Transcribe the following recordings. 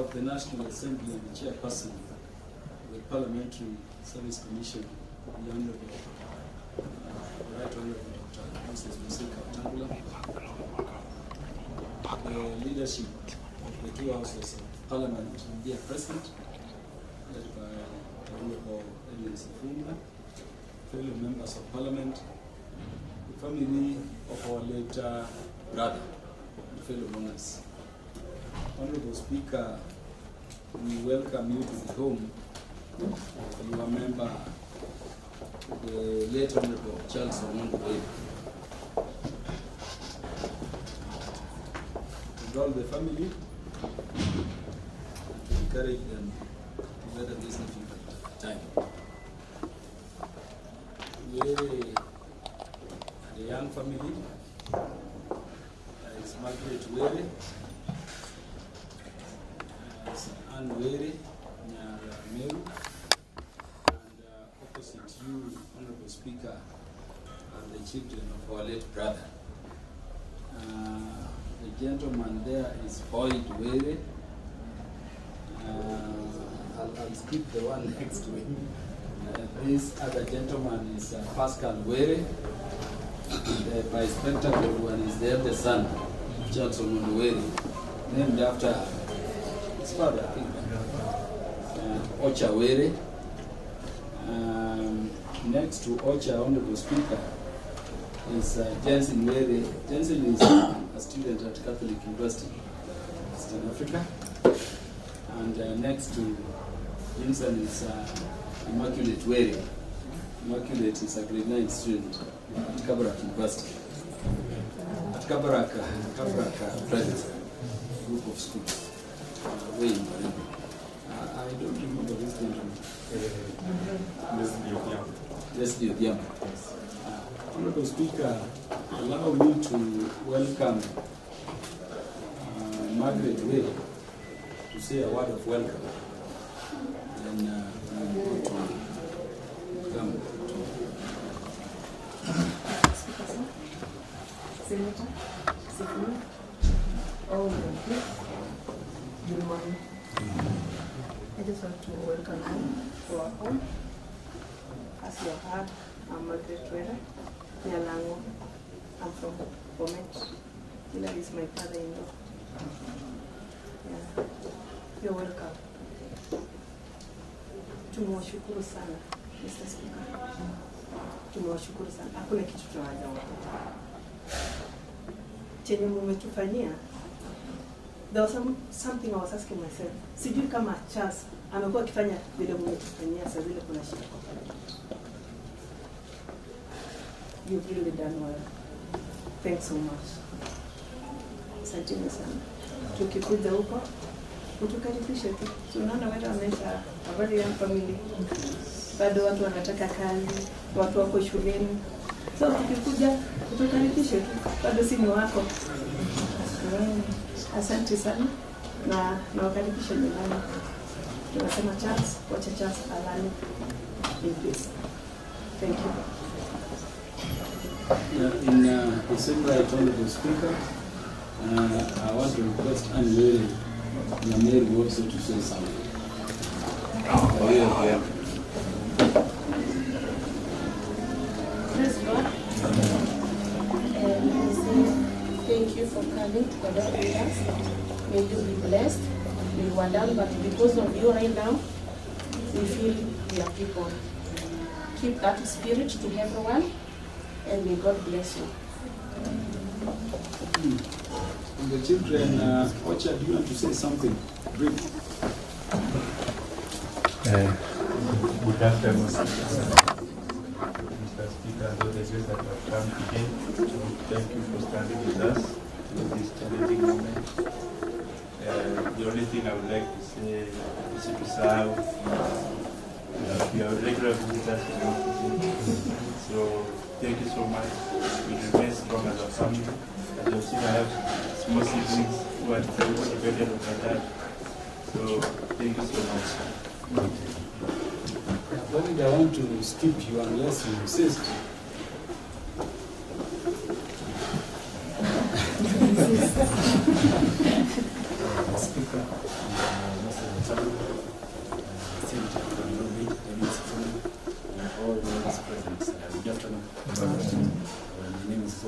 of the National Assembly and the chairperson of the Parliamentary Service Commission, the Honorable, Right Honorable Dr. Moses Wetangula, the leadership of the two houses of Parliament here present, led by the Honorable Sifuna, fellow members of Parliament, the family of our late brother, and fellow owners. Honorable Speaker, we welcome you to the home of your member, the late Honorable Charles Ong'ondo Were. Condole the family and to encourage them to weather this difficult time. We are a young family. There is Margaret Were, Anne Were, Meru, and opposite you, Honorable Speaker, are the children of our late brother. The gentleman there is Boyd Were. I'll skip the one next to him. This other gentleman is Pascal Were. The bespectacled one is the eldest son, Charles Ong'ondo Were, named after his father, I think. Ocha Were. Next to Ocha, Honorable Speaker, is Jensen Were. Jensen is a student at Catholic University, Eastern Africa. And next to Jensen is Immaculate Were. Immaculate is a grade 9 student at Kabarak University. At Kabarak Private Group of Schools. Way in Baringo. I don't remember this gentleman. Leslie Odhiambo. Honorable Speaker, allow me to welcome Margaret Were to say a word of welcome. Then I'm going to come to Senator Sifuna. Oh, good morning. I just want to welcome you to our home. As you have heard, I'm Margaret Were, Nyalango. I'm from Bomet. That is my father-in-law. Yeah. You're welcome. Tumewashukuru sana, Mr. Speaker. Tumewashukuru sana. Hakuna kitu tunaweza chenye mmetufanyia. There was something I was asking myself. Sijui kama Charles amekuwa akifanya vile mmetufanyia sasa vile kuna shida kwa pale. You've really done well. Thanks so much. Asanteni sana. Tukikuja huko utukaribishe tu. Tunaona watu wamesha habari ya family. Bado watu wanataka kazi, watu wako shuleni. So tukikuja utukaribishe tu. Bado si ni wako. Asante sana na wakaribisha nyumbani. Tunasema Charles, wacha Charles alale in peace. Thank you. In the same right, Honorable Speaker, I want to request Anne Were also to say something. Praise God. And we say thank you for coming to condole with us. May you be blessed. We were down, but because of you right now, we feel we are people. Keep that spirit to everyone, and may God bless you. And the children, Ocha, do you want to say something brief? Good afternoon, Mr. Speaker, and all the guests that have come today. Thank you for standing with us in this challenging moment. The only thing I would like to say is to serve. We are regular visitors to the office. So thank you so much. We remain strong as a family. As you've seen, I have small siblings who are dependent on my dad. So thank you so much. I want to skip you unless you insist. Speaker,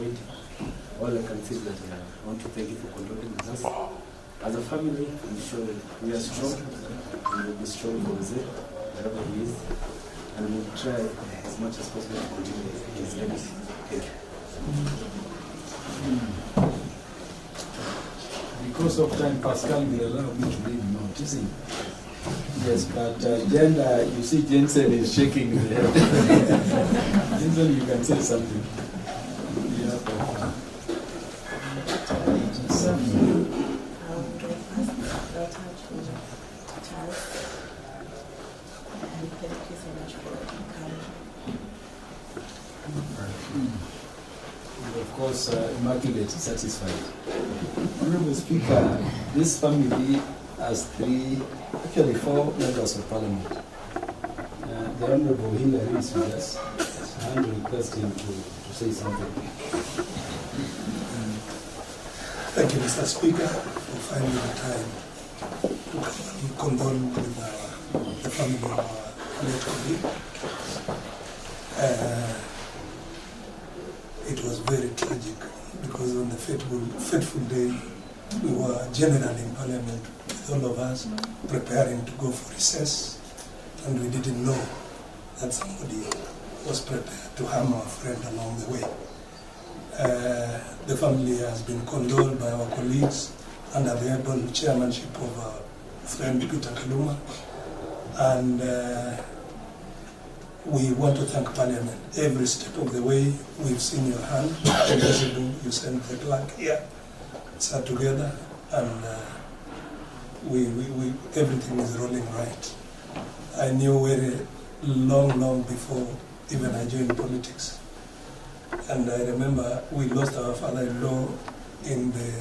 disappointing. All I can say is that I want to thank you for condoling with us. As a family, I'm sure that we are strong, and we'll be strong for Jose, wherever he is, and we'll try as much as possible to continue his legacy. Thank you. Because of time, Pascal will allow me to leave now, isn't it? Yes, but Jen, you see Jensen is shaking his head. Jensen, you can say something. Yeah, of course, Immaculate is satisfied. Honorable Speaker, this family has actually four members of parliament. The Honorable Hillary is with us, and we request him to say something. Thank you, Mr. Speaker, for finding the time to condole with the family of our late colleague. It was very tragic because on the fateful day, we were generally in Parliament with all of us preparing to go for recess, and we didn't know that somebody was prepared to harm our friend along the way. The family has been condoled by our colleagues under the able chairmanship of our friend Peter Kaluma, and we want to thank Parliament. Every step of the way, we've seen your hand. You sent the clerk here, sat together, and everything is rolling right. I knew very long before even I joined politics. And I remember we lost our father-in-law in the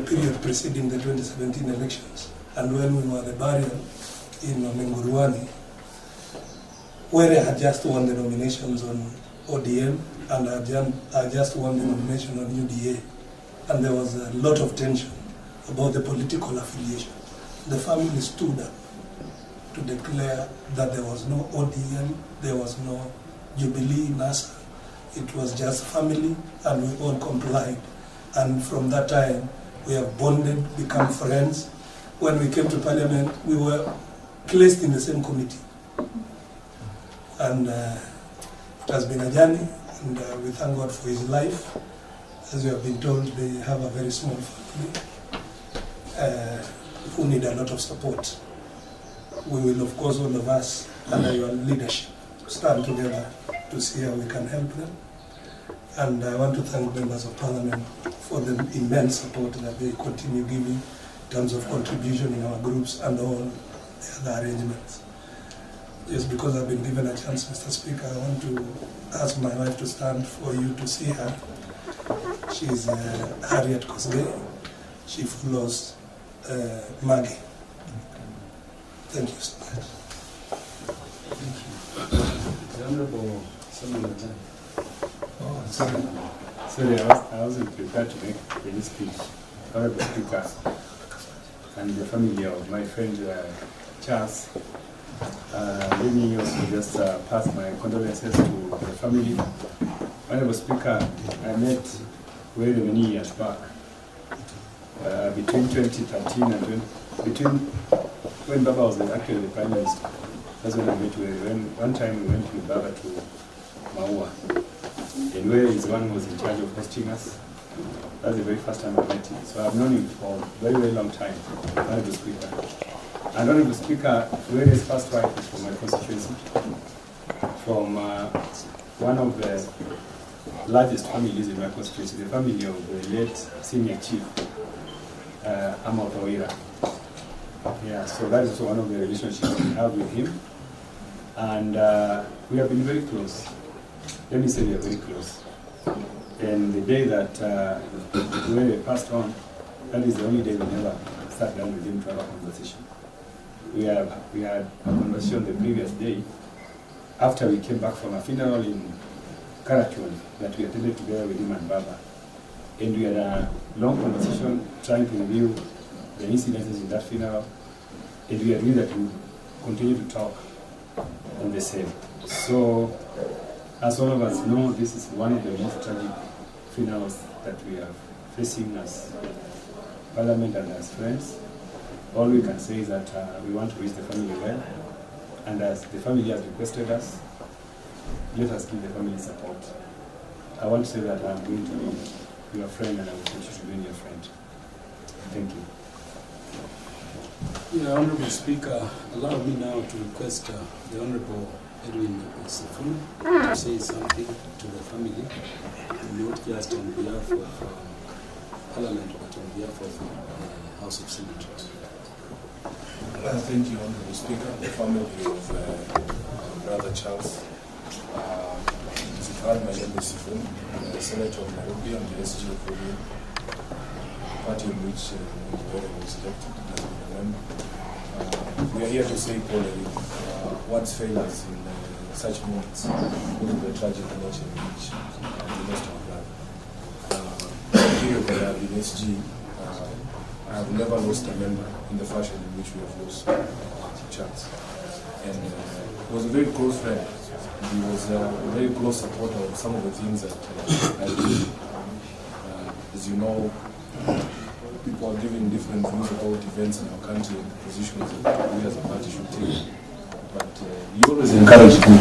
period preceding the 2017 elections. And when we were at the burial in Ong'ondo Were had just won the nominations on ODM, and I just won the nomination on UDA. And there was a lot of tension about the political affiliation. The family stood up to declare that there was no ODM, there was no Jubilee, NASA. It was just family, and we all complied. And from that time, we have bonded, become friends. When we came to Parliament, we were placed in the same committee. And it has been a journey, and we thank God for his life. As you have been told, they have a very small family who need a lot of support. We will, of course, all of us, under your leadership, stand together to see how we can help them. And I want to thank members of Parliament for the immense support that they continue giving in terms of contribution in our groups and all the other arrangements. Just because I've been given a chance, Mr. Speaker, I want to ask my wife to stand for you to see her. She's Harriet Kosgei. She follows Maggie. Thank you so much. Thank you. The Honorable Samuel. Oh, sorry, I wasn't prepared to make any speech. Honorable Speaker, and the family of my friend Charles, let me also just pass my condolences to the family. Honorable Speaker, I met very many years back, between 2013 and when Baba was actually the Prime Minister. That's when I met with one time we went with Baba to Maua. And where is the one who was in charge of hosting us. That's the very first time I met him. So I've known him for a very long time, Honorable Speaker. And Honorable Speaker, Were's first wife is from my constituency, from one of the largest families in my constituency, the family of the late senior chief, Ong'ondo Were. Yeah, so that is also one of the relationships we have with him. And we have been very close. Let me say we are very close. And the day that Were passed on, that is the only day we never sat down with him to have a conversation. We had a conversation the previous day, after we came back from a funeral in Karachon that we attended together with him and Baba. And we had a long conversation trying to review the incidences in that funeral. And we agreed that we would continue to talk on the same. So As all of us know, this is one of the most tragic funerals that we are facing as Parliament and as friends. All we can say is that we want to wish the family well, and as the family has requested us, let us give the family support. I want to say that I'm going to be your friend, and I will continue to be your friend. Thank you. Yeah, Honorable Speaker, allow me now to request the Honorable Edwin Sifuna to say something to the family, not just on behalf of Parliament, but on behalf of the House of Senators. Thank you, Honorable Speaker. The family of Brother Charles. My name is Sifuna, Senator of Nairobi and the SG of Rodium, party in which Were was elected as we remember. We are here to say, Paul, what's failed us in such moments, because of the tragic nature in which we lost our brother. Here that I have been SG, I have never lost a member in the fashion in which we have lost Charles. And he was a very close friend. He was a very close supporter of some of the things that I did. As you know, people are giving different views about events in our country and positions that we as a party should take. But he always encouraged me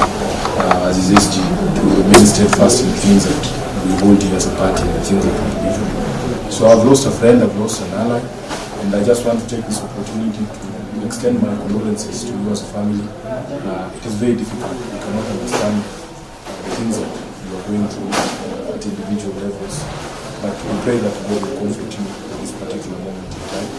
as his SG to remain steadfast in things that we hold here as a party and the things that we believe in. So I've lost a friend, I've lost an ally, and I just want to take this opportunity to extend my condolences to you as a family. It is very difficult. You cannot understand the things that you are going through at individual levels. But we pray that God will comfort you at this particular moment in time.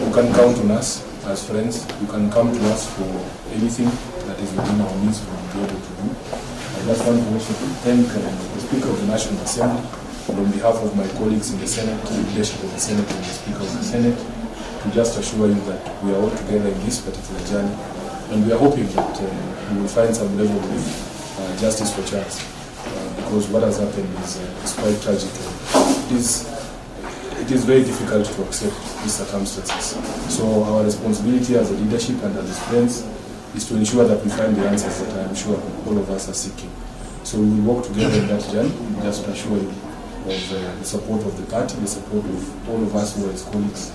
You can count on us as friends. You can come to us for anything that is within our means we will be able to do. I just want to also thank the Speaker of the National Assembly on behalf of my colleagues in the Senate, the leadership of the Senate and the Speaker of the Senate, to just assure you that we are all together in this particular journey, and we are hoping that we will find some level of justice for Charles, because what has happened is quite tragic. It is very difficult to accept these circumstances. So our responsibility as a leadership and as friends is to ensure that we find the answers that I am sure all of us are seeking. So we will work together in that journey, just to assure you of the support of the party, the support of all of us who are his colleagues,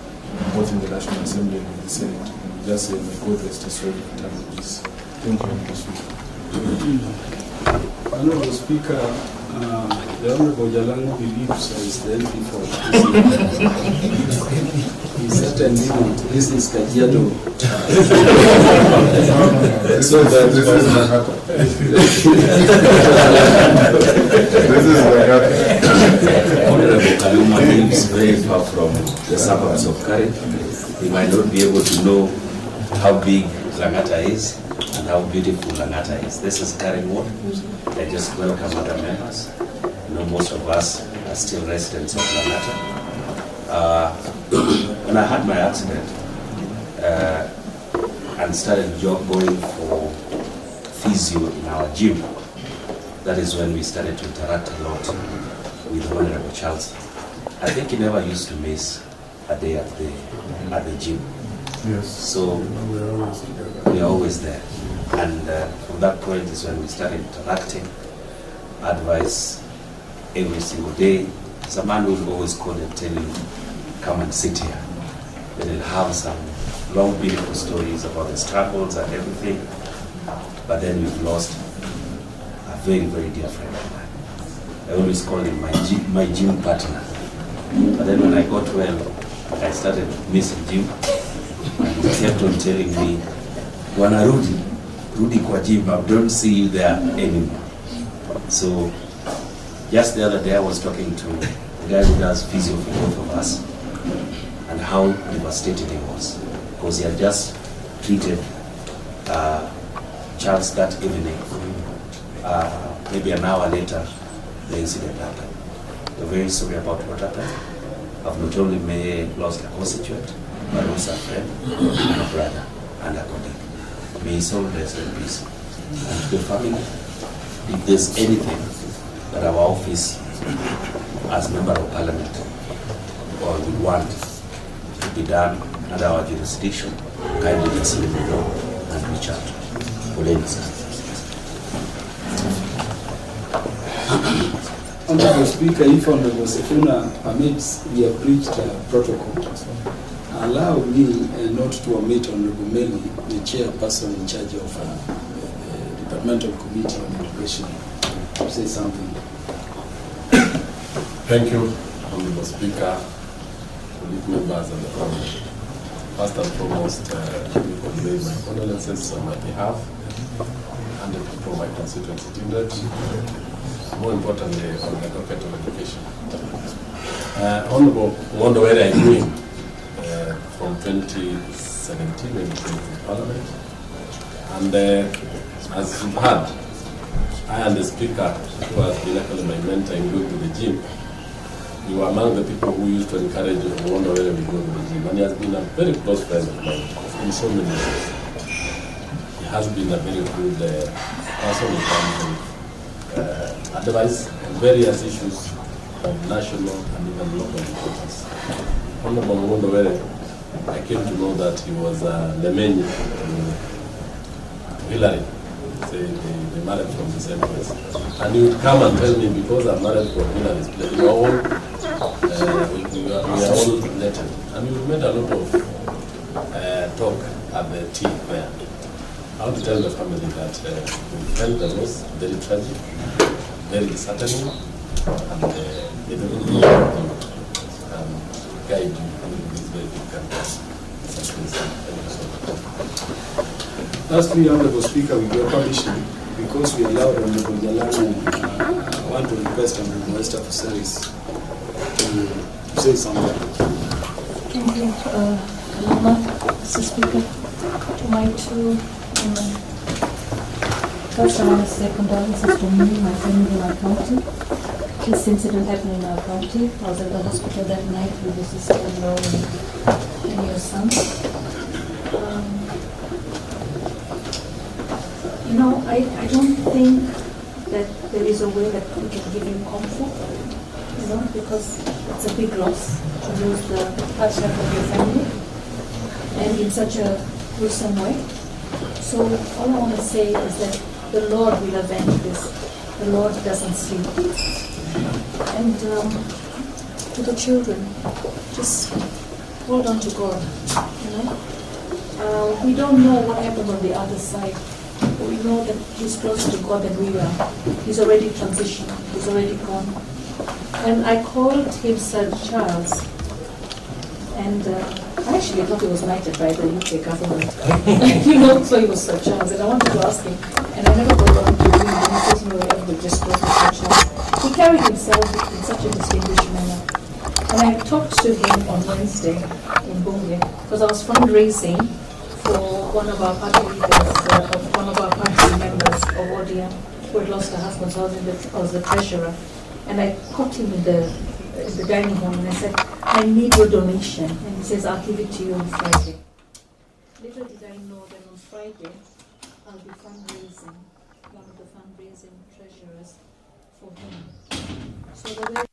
both in the National Assembly and in the Senate. And we just say, may God rest his soul in time of peace. Thank you, Honorable Speaker. Honorable Speaker, the Honorable Jalango believes is the MP for he certainly not. This is Kajiado. So that Honorable Kaluma lives very far from the suburbs of Kari. He might not be able to know how big Langata is and how beautiful Langata is. This is Kari Ward. I just welcome other members. You know, most of us are still residents of Langata. When I had my accident and started going for physio in our gym, that is when we started to interact a lot with Honorable Charles. I think he never used to miss a day at the gym. Yes. So we are always there. And from that point is when we started interacting, advice every single day. As a man will always call and tell you, come and sit here. Then he'll have some long, beautiful stories about the struggles and everything. But then we've lost a very, very dear friend of mine. I always call him my gym partner. But then when I got well, I started missing gym. And he kept on telling me, Wana Rudy kwa gym, I don't see you there anymore. So just the other day I was talking to the guy who does physio for both of us, and how devastated he was, because he had just treated Charles that evening. Maybe an hour later, the incident happened. We're very sorry about what happened. I've not only lost a constituent, but also a friend, and a brother, and a colleague. May his soul rest in peace. And to the family, if there's anything that our office, as Member of Parliament, or we want to be done under our jurisdiction, kindly just let me know and reach out. Condolences. Honorable Speaker, if Honorable Sefuna permits, we have breached protocol. Allow me not to omit Honorable Meli, the chairperson in charge of the Departmental Committee on Immigration, to say something. Thank you, Honorable Speaker, colleague members and the family. First and foremost, let me convey my condolences on my behalf and the people of my constituency, Tindred, more importantly, on the docket of education. Honorable Ong'ondo Were I knew him from 2017 when he came to Parliament. And as you've heard, I and the Speaker, who has been actually my mentor in going to the gym, we were among the people who used to encourage Ong'ondo Were to go to the gym. And he has been a very close friend of mine in so many ways. He has been a very good person in terms of advice on various issues of national and even local importance. Honorable Ong'ondo Were, I came to know that he was Lemenyi to Hillary. They married from the same place. And he would come and tell me, because I'm married from Hillary's place, we are all related. And we made a lot of talk at the tea there. I want to tell the family that we felt that was very tragic, very disheartening, and they don't know how to guide you in this very big country. Thank you so much. Lastly, Honorable Speaker, with your permission, because we allowed Honorable Jalana, I want to request Honorable Esther Fuseris to say something. Thank you, Kalama, Mr. Speaker. To my two women. First, I want to say condolences to me, my family, and our county. This incident happened in our county. I was at the hospital that night with your sister-in-law and your son. I don't think that there is a way that we can give you comfort, because it's a big loss to lose the partner of your family, and in such a gruesome way. So all I want to say is that the Lord will avenge this. The Lord doesn't sleep. And to the children, just hold on to God, we don't know what happened on the other side. But we know that He's closer to God than we are. He's already transitioned. He's already gone. And I called him Sir Charles. And I actually thought he was knighted by the UK government. So he was Sir Charles. And I wanted to ask him. And I never got on to him. And he says, no, everybody just calls him Sir Charles. He carried himself in such a distinguished manner. And I talked to him on Wednesday in Bunge, because I was fundraising for one of our party leaders, one of our party members of ODM, who had lost her husband. So I was the treasurer. And I caught him in the dining hall and I said, I need your donation. And he says, I'll give it to you on Friday. Little did I know that on Friday, I'll be fundraising, one of the fundraising treasurers for him. So the way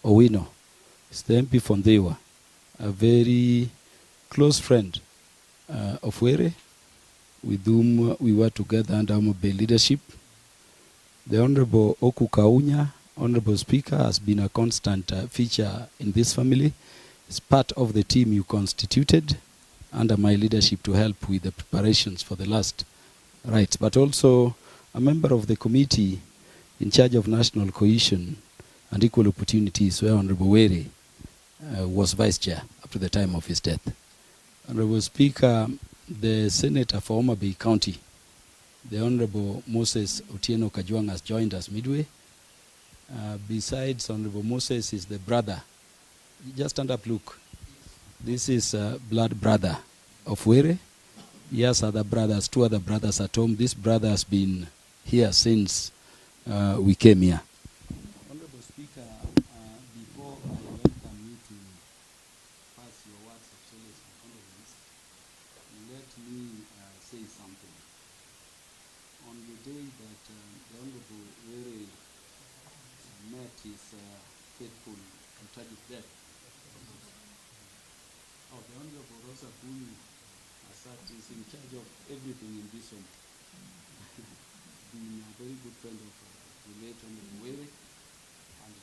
Owino. He's the MP from Dewa, a very close friend of Were, with whom we were together under Omobey leadership. The Honorable Oku Kaunya, Honorable Speaker, has been a constant feature in this family. He's part of the team you constituted under my leadership to help with the preparations for the last rites, but also a member of the committee in charge of national cohesion and equal opportunities, where Honorable Were was vice chair up to the time of his death. Honorable Speaker, the Senator for Homa Bay County, the Honorable Moses Otieno Kajwang, has joined us midway. Besides Honorable Moses is the brother. Just stand up, look. This is blood brother of Were. He has other brothers, 2 other brothers at home. This brother has been here since we came here. Honorable Speaker, before I welcome you to pass your words of solace and condolence, let me say something. On the day that the Honorable Were met his fateful and tragic death, the Honorable Rosa Kuni is in charge of everything in this home. Being a very good friend of the late Honorable Were, and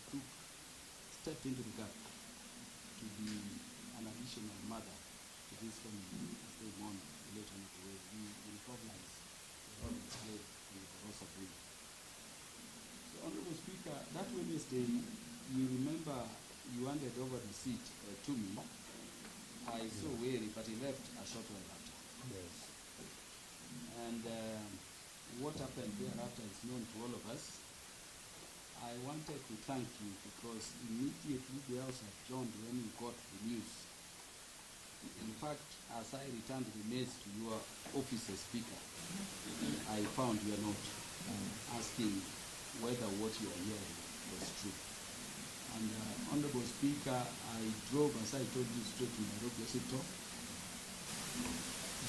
stepped into the gap to be an additional mother to this family as they mourn the late Honorable Were. We recognize the role played with Rosa Kuni. So, Honorable Speaker, that Wednesday, you remember you handed over the seat to me. I saw Were, but he left a short while after. Yes. And what happened thereafter is known to all of us. I wanted to thank you because immediately the House adjourned when you got the news. In fact, as I returned the mails to your office as Speaker, I found your note asking whether what you are hearing was true. And Honorable Speaker, I drove, as I told you, straight to Nairobi Hospital.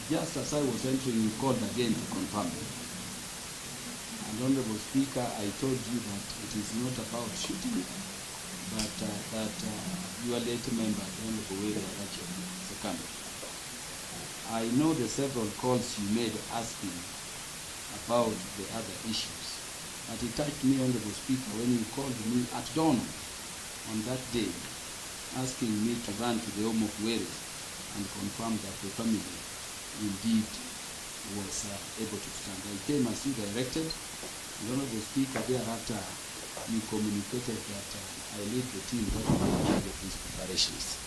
Just as I was entering, you called again to confirm. And Honorable Speaker, I told you that it is not about shooting, but that your late member, the Honorable Were, actually succumbed. I know the several calls you made asking about the other issues, but it touched me, Honorable Speaker, when you called me at dawn on that day, asking me to run to the home of Were and confirm that the family indeed was able to stand. I came as you directed, and Honorable Speaker, thereafter you communicated that I lead the team that will take these preparations.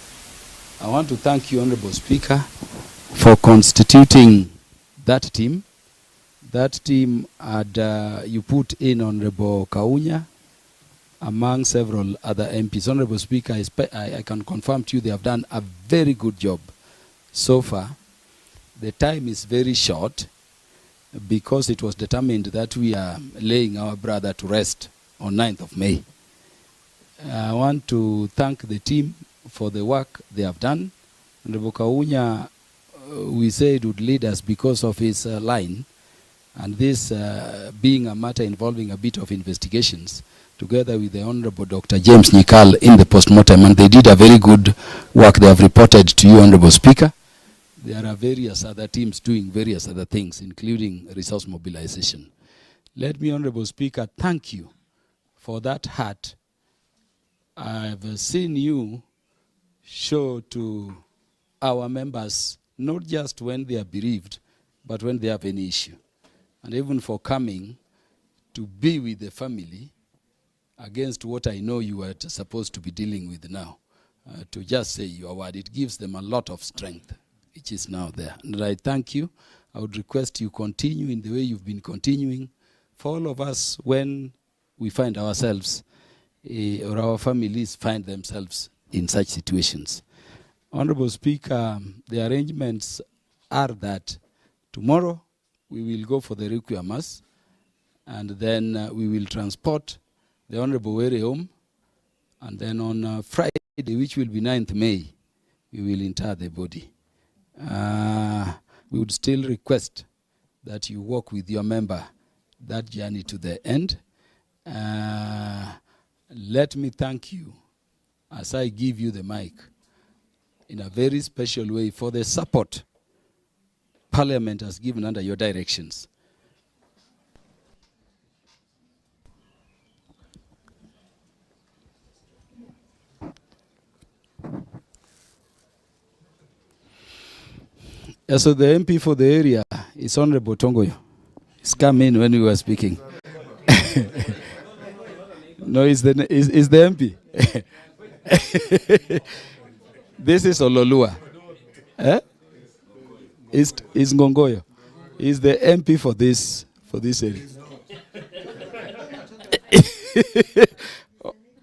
I want to thank you, Honorable Speaker, for constituting that team. That team had, you put in Honorable Kaunya, among several other MPs. Honorable Speaker, I can confirm to you they have done a very good job so far. The time is very short because it was determined that we are laying our brother to rest on 9th of May. I want to thank the team for the work they have done. Honorable Kaunya, we said would lead us because of his line, and this being a matter involving a bit of investigations, together with the Honorable Dr. James Nyikal in the postmortem, and they did a very good work. They have reported to you, Honorable Speaker. There are various other teams doing various other things, including resource mobilization. Let me, Honorable Speaker, thank you for that heart. I've seen you show to our members, not just when they are bereaved, but when they have any issue. And even for coming to be with the family against what I know you are supposed to be dealing with now, to just say your word, it gives them a lot of strength, which is now there. And I thank you. I would request you continue in the way you've been continuing. For all of us, when we find ourselves, or our families find themselves in such situations. Honorable Speaker, the arrangements are that tomorrow we will go for the Requiem Mass, and then we will transport the Honorable Were home, and then on Friday, which will be 9th May, we will inter the body. We would still request that you walk with your member that journey to the end. Let me thank you as I give you the mic in a very special way for the support Parliament has given under your directions. Yeah, so the MP for the area is Honorable Tongoyo. He's come in when we were speaking. No, is the MP. This is Ololua. Is Ngongoyo. He's the MP for this area.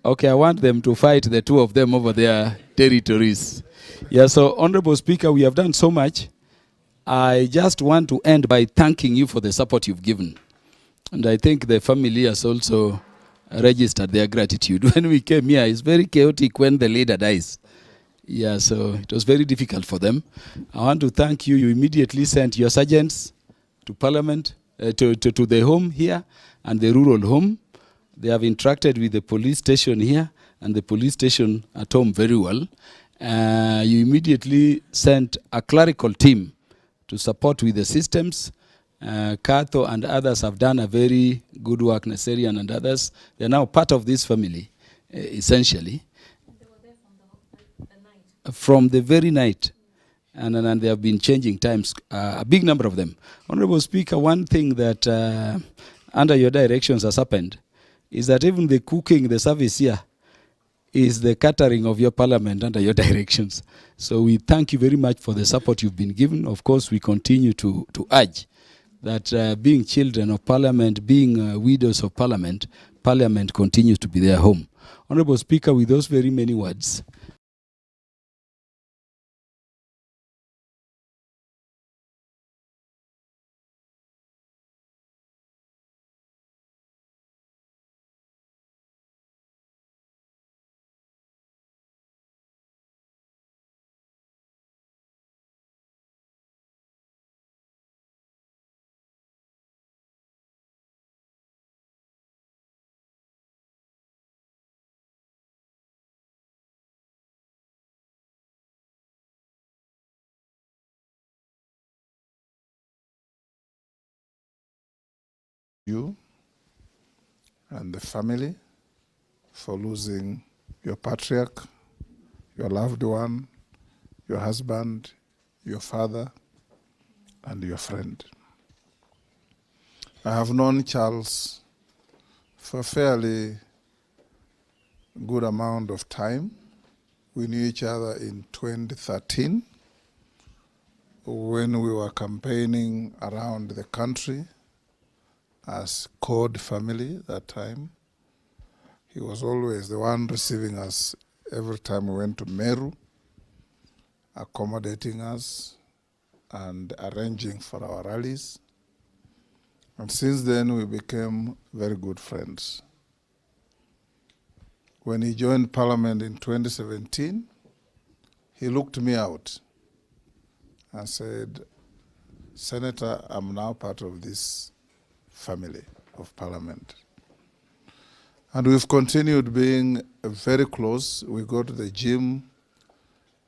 Okay, I want them to fight, the two of them, over their territories. Yeah, so Honorable Speaker, we have done so much. I just want to end by thanking you for the support you've given. And I think the family has also registered their gratitude. When we came here, it's very chaotic when the leader dies. Yeah, so it was very difficult for them. I want to thank you. You immediately sent your sergeants to Parliament, to the home here and the rural home. They have interacted with the police station here and the police station at home very well. You immediately sent a clerical team to support with the systems. Kato and others have done a very good work, Naserian and others. They are now part of this family, essentially. They were there from the night. From the very night. And they have been changing times, a big number of them. Honorable Speaker, one thing that under your directions has happened is that even the cooking, the service here, is the catering of your Parliament under your directions. So we thank you very much for the support you've been given. Of course, we continue to urge that being children of Parliament, being widows of Parliament, Parliament continues to be their home. Honorable Speaker, with those very many words, you and the family for losing your patriarch, your loved one, your husband, your father, and your friend. I have known Charles for a fairly good amount of time. We knew each other in 2013 when we were campaigning around the country as Code family that time. He was always the one receiving us every time we went to Meru, accommodating us and arranging for our rallies. And since then, we became very good friends. When he joined Parliament in 2017, he looked me out and said, Senator, I'm now part of this family of Parliament. And we've continued being very close. We go to the gym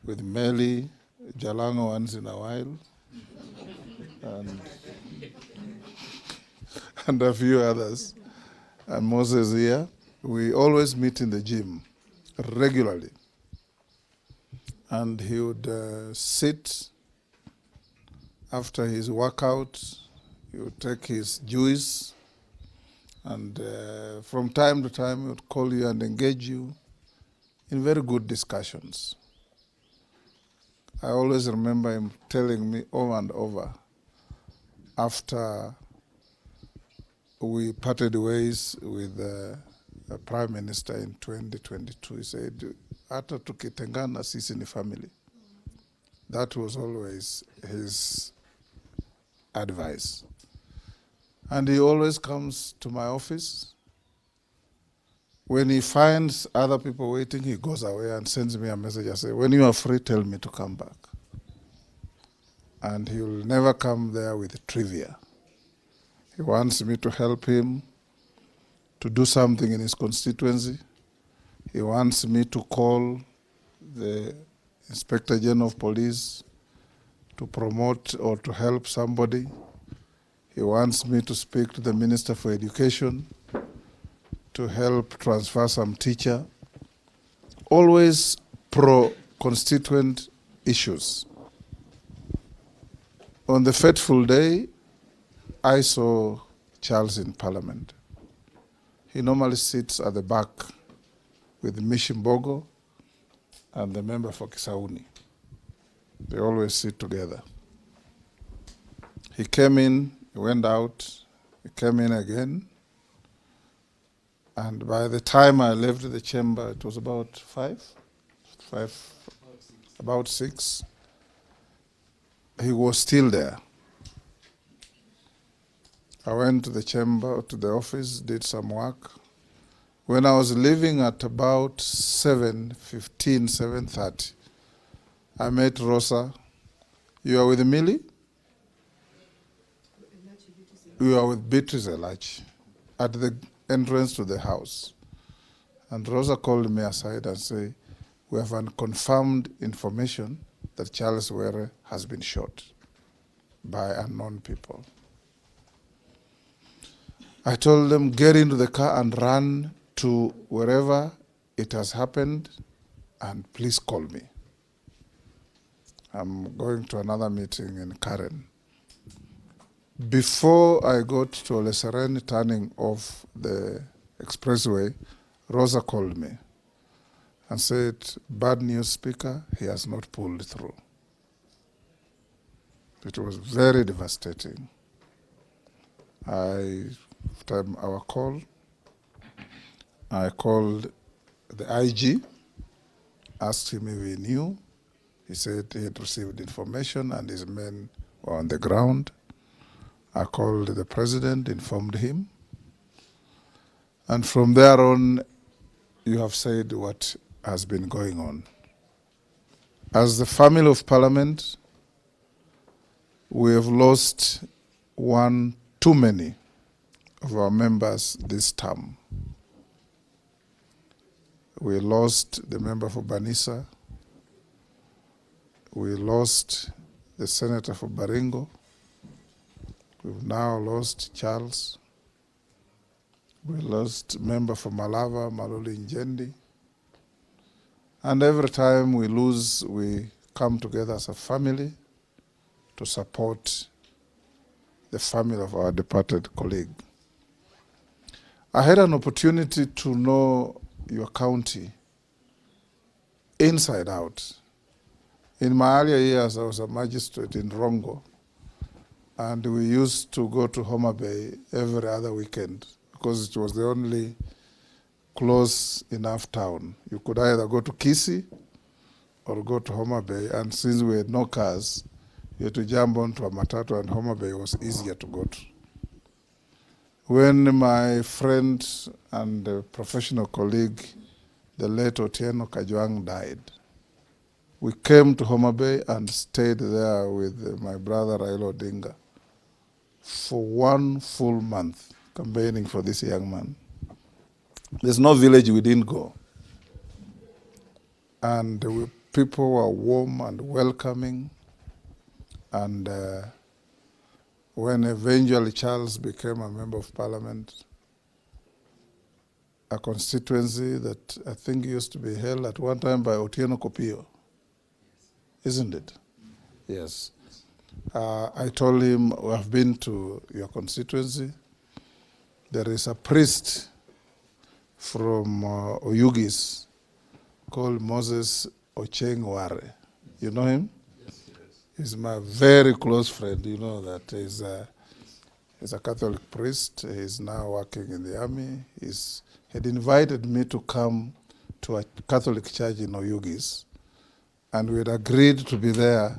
with Meli, Jalango once in a while, and a few others, and Moses here. We always meet in the gym regularly. And he would sit after his workout. He would take his juice, and from time to time he would call you and engage you in very good discussions. I always remember him telling me over and over, after we parted ways with the Prime Minister in 2022, he said, "Hata tukitengana sisi ni family." That was always his advice. And he always comes to my office. When he finds other people waiting, he goes away and sends me a message and says, "When you are free, tell me to come back." And he will never come there with trivia. He wants me to help him to do something in his constituency. He wants me to call the Inspector General of Police to promote or to help somebody. He wants me to speak to the Minister for Education to help transfer some teacher. Always pro-constituent issues. On the fateful day, I saw Charles in Parliament. He normally sits at the back with Mishimbogo and the member for Kisauni. They always sit together. He came in, he went out, he came in again, and by the time I left the chamber, it was about about six. He was still there. I went to the chamber, to the office, did some work. When I was leaving at about 7:15, 7:30, I met Rosa. You are with Millie? You are with Beatrice Elach at the entrance to the house. And Rosa called me aside and said, we have unconfirmed information that Charles Were has been shot by unknown people. I told them, get into the car and run to wherever it has happened, and please call me. I'm going to another meeting in Karen. Before I got to Oleseren turning off the expressway, Rosa called me and said, bad news, Speaker, he has not pulled through. It was very devastating. After our call, I called the IG, asked him if he knew. He said he had received information and his men were on the ground. I called the president, informed him. And from there on, you have said what has been going on. As the family of Parliament, we have lost one too many of our members this term. We lost the member for Banisa. We lost the senator for Baringo. We've now lost Charles. We lost member for Malava, Maloli Njendi. And every time we lose, we come together as a family to support the family of our departed colleague. I had an opportunity to know your county inside out. In my earlier years, I was a magistrate in Rongo, and we used to go to Homa Bay every other weekend because it was the only close enough town. You could either go to Kisii or go to Homa Bay, and since we had no cars, you had to jump onto a matatu, and Homa Bay was easier to go to. When my friend and professional colleague, the late Otieno Kajwang, died, we came to Homa Bay and stayed there with my brother Raila Odinga for 1 full month, campaigning for this young man. There's no village we didn't go. And people were warm and welcoming. And when eventually Charles became a member of Parliament, a constituency that I think used to be held at one time by Otieno Kopio, isn't it? Yes. I told him, we have been to your constituency. There is a priest from Oyugis called Moses Ong'ondo Were. You know him? Yes, yes. He's my very close friend. You know that he's a Catholic priest. He's now working in the army. He had invited me to come to a Catholic church in Oyugis, and we had agreed to be there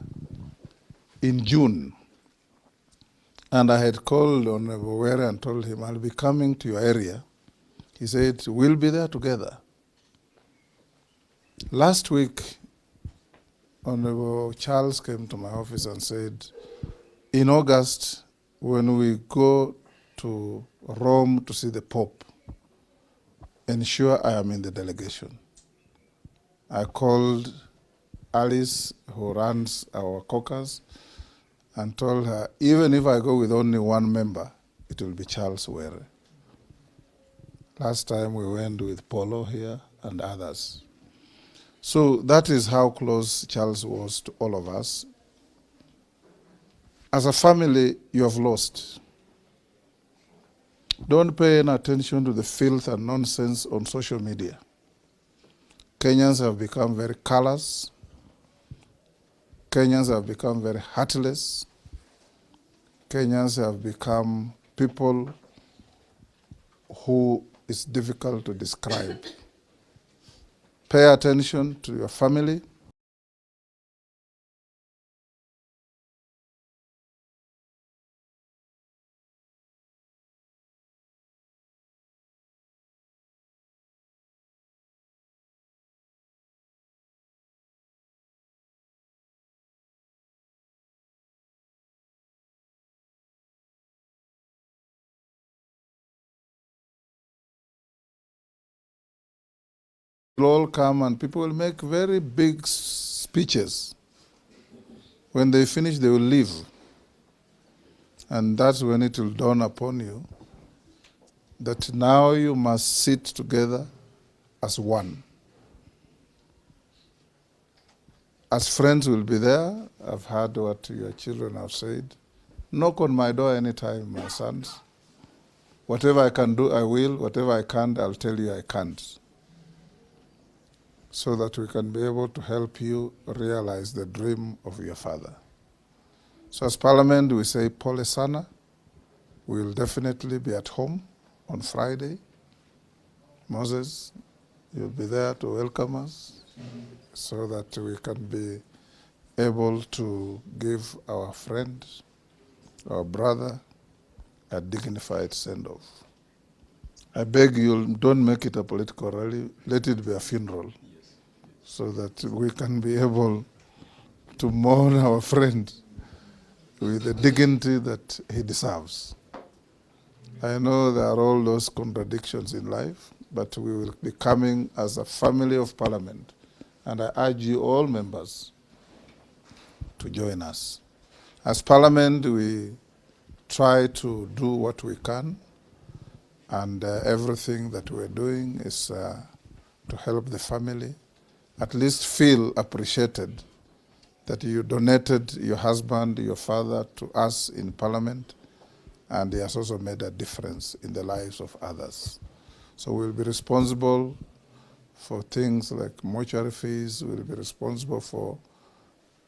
in June. And I had called Ong'ondo Were and told him, I'll be coming to your area. He said, we'll be there together. Last week, Honorable Charles came to my office and said, in August, when we go to Rome to see the Pope, ensure I am in the delegation. I called Alice, who runs our caucus, and told her, even if I go with only one member, it will be Charles Were. Last time we went with Polo here and others. So that is how close Charles was to all of us. As a family, you have lost. Don't pay any attention to the filth and nonsense on social media. Kenyans have become very callous. Kenyans have become very heartless. Kenyans have become people who is difficult to describe. Pay attention to your family. Will all come and people will make very big speeches. When they finish, they will leave. And that's when it will dawn upon you that now you must sit together as one. As friends will be there. I've heard what your children have said. Knock on my door anytime, my sons. Whatever I can do, I will. Whatever I can't, I'll tell you I can't. So that we can be able to help you realize the dream of your father. So as Parliament, we say, Pole sana. We will definitely be at home on Friday. Moses, you'll be there to welcome us so that we can be able to give our friend, our brother, a dignified send-off. I beg you, don't make it a political rally. Let it be a funeral so that we can be able to mourn our friend with the dignity that he deserves. I know there are all those contradictions in life, but we will be coming as a family of Parliament. And I urge you all members to join us. As Parliament, we try to do what we can, and everything that we're doing is to help the family at least feel appreciated that you donated your husband, your father to us in Parliament, and he has also made a difference in the lives of others. So we'll be responsible for things like mortuary fees, we'll be responsible for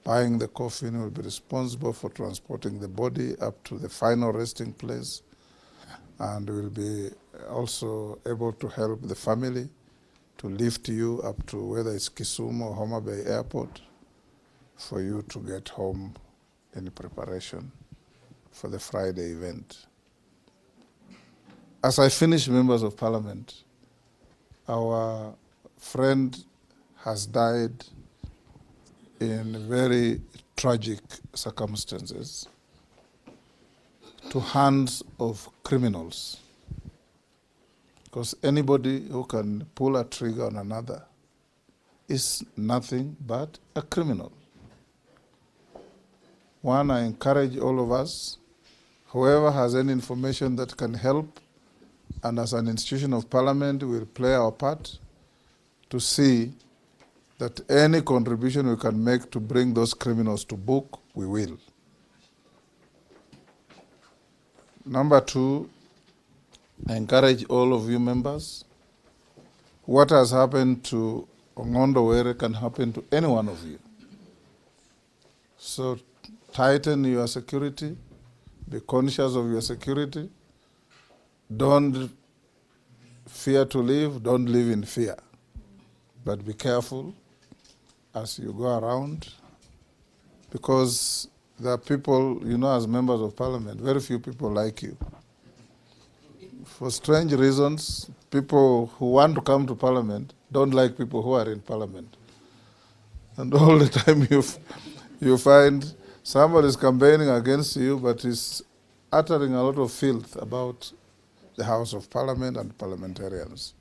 buying the coffin, we'll be responsible for transporting the body up to the final resting place, and we'll be also able to help the family to lift you up to whether it's Kisumu or Homa Bay Airport for you to get home in preparation for the Friday event. As I finish, members of Parliament, our friend has died in very tragic circumstances to hands of criminals. Because anybody who can pull a trigger on another is nothing but a criminal. One, I encourage all of us, whoever has any information that can help, and as an institution of Parliament, we'll play our part to see that any contribution we can make to bring those criminals to book, we will. Number two, I encourage all of you members, what has happened to Ong'ondo Were can happen to any one of you. So tighten your security, be conscious of your security, don't fear to live, don't live in fear. But be careful as you go around, because there are people, you know, as members of Parliament, very few people like you. For strange reasons, people who want to come to Parliament don't like people who are in Parliament. And all the time you find somebody is campaigning against you, but is uttering a lot of filth about the House of Parliament and parliamentarians.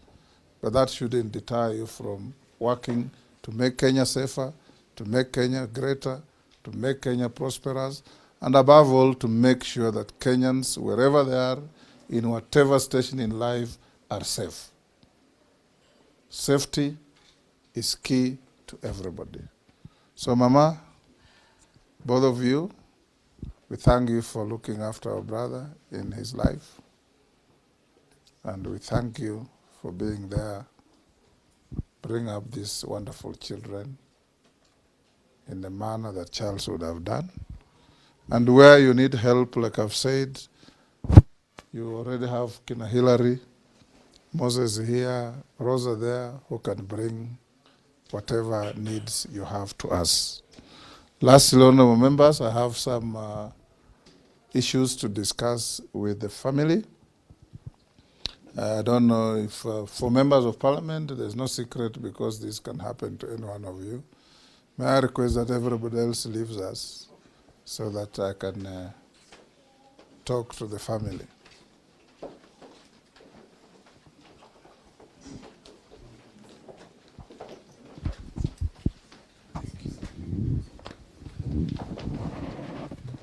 But that shouldn't deter you from working to make Kenya safer, to make Kenya greater, to make Kenya prosperous, and above all, to make sure that Kenyans, wherever they are, in whatever station in life, are safe. Safety is key to everybody. So, Mama, both of you, we thank you for looking after our brother in his life. And we thank you for being there, bring up these wonderful children in the manner that Charles would have done. And where you need help, like I've said, you already have Kina Hillary, Moses here, Rosa there, who can bring whatever needs you have to us. Lastly, honorable members, I have some issues to discuss with the family. I don't know if for members of parliament, there's no secret because this can happen to any one of you. May I request that everybody else leaves us so that I can talk to the family.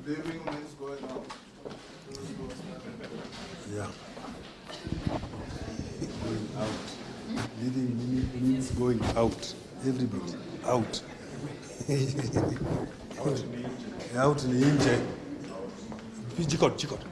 Leaving means going out. Yeah. Going out. Leading means going out. Everybody out. Out in the inje. Jikot.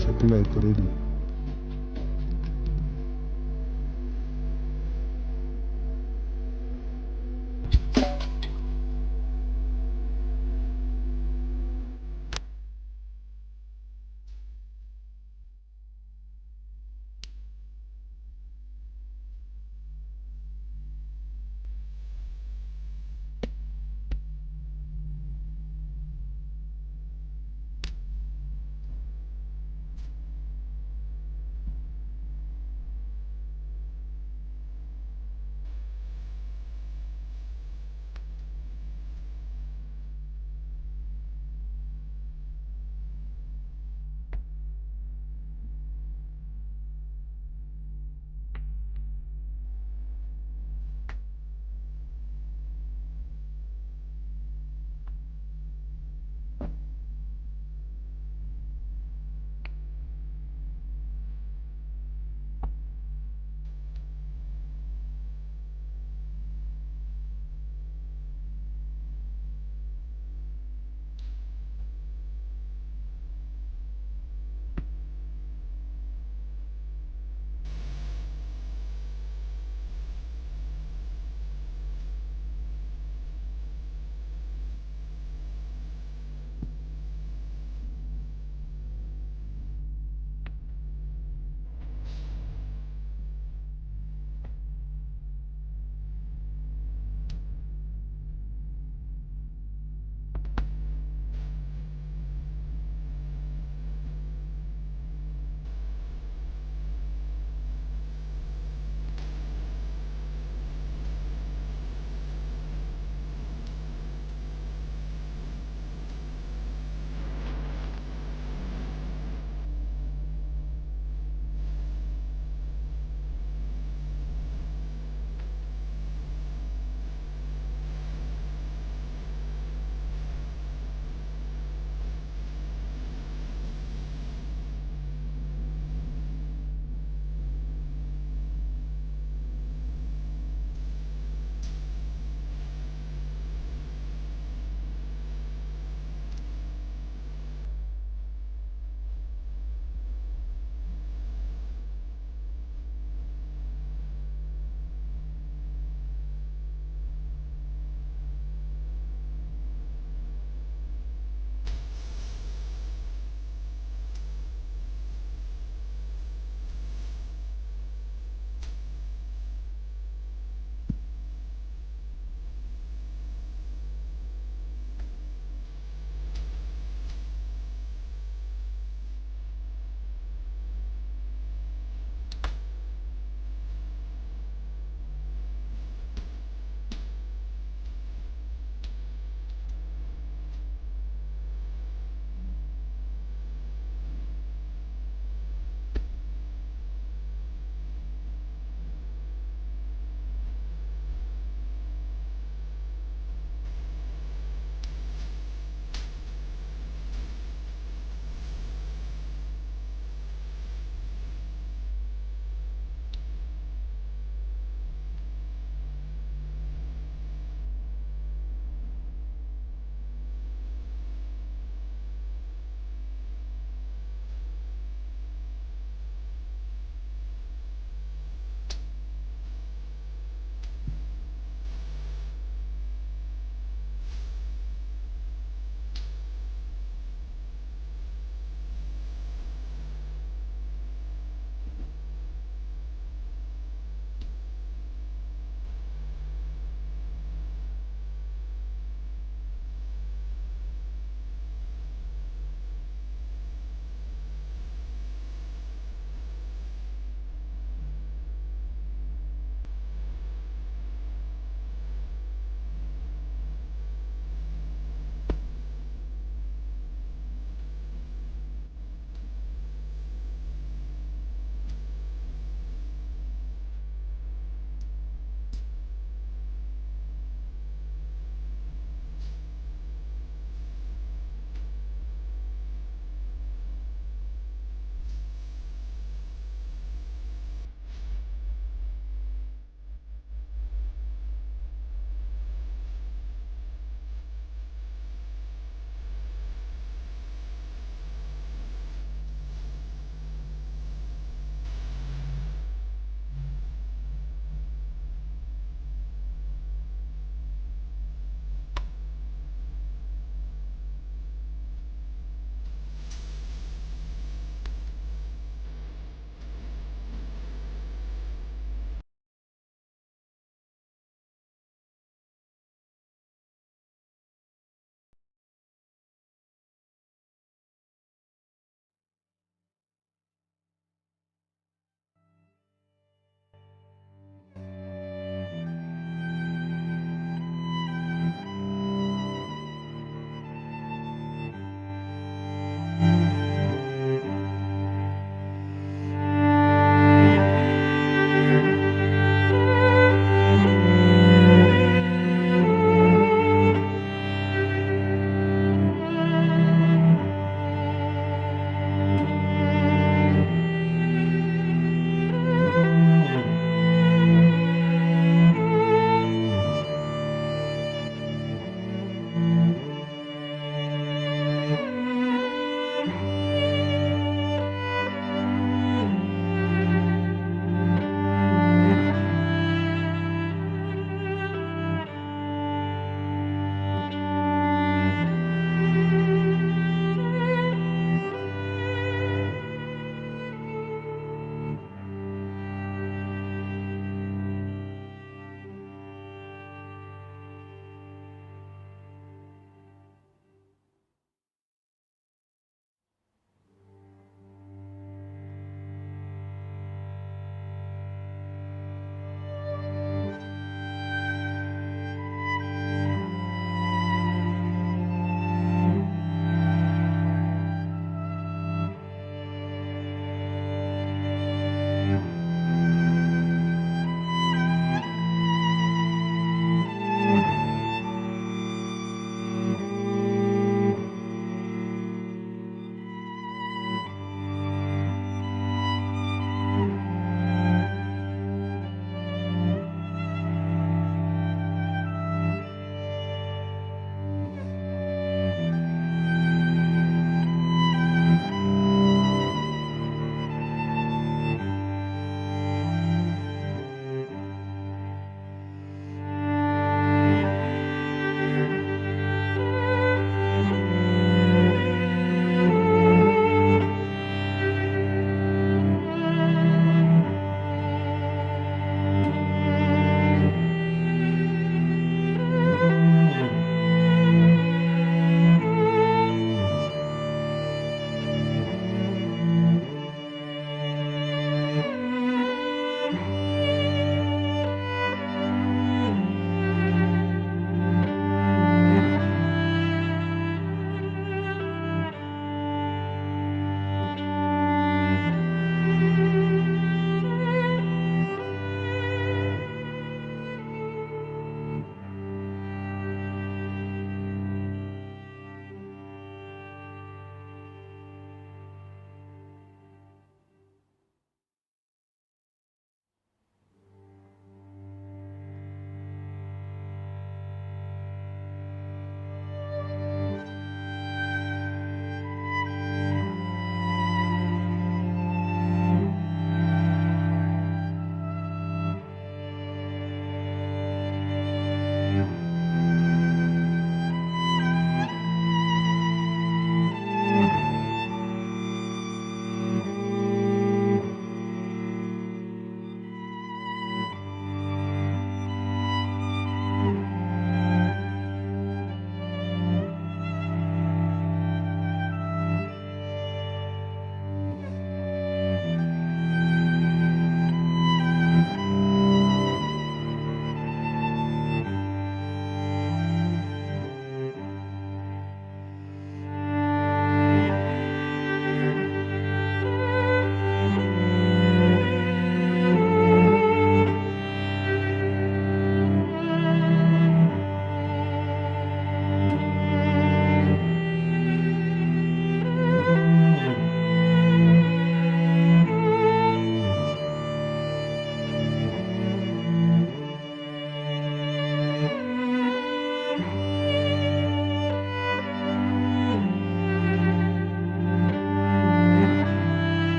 Chakula iko ready.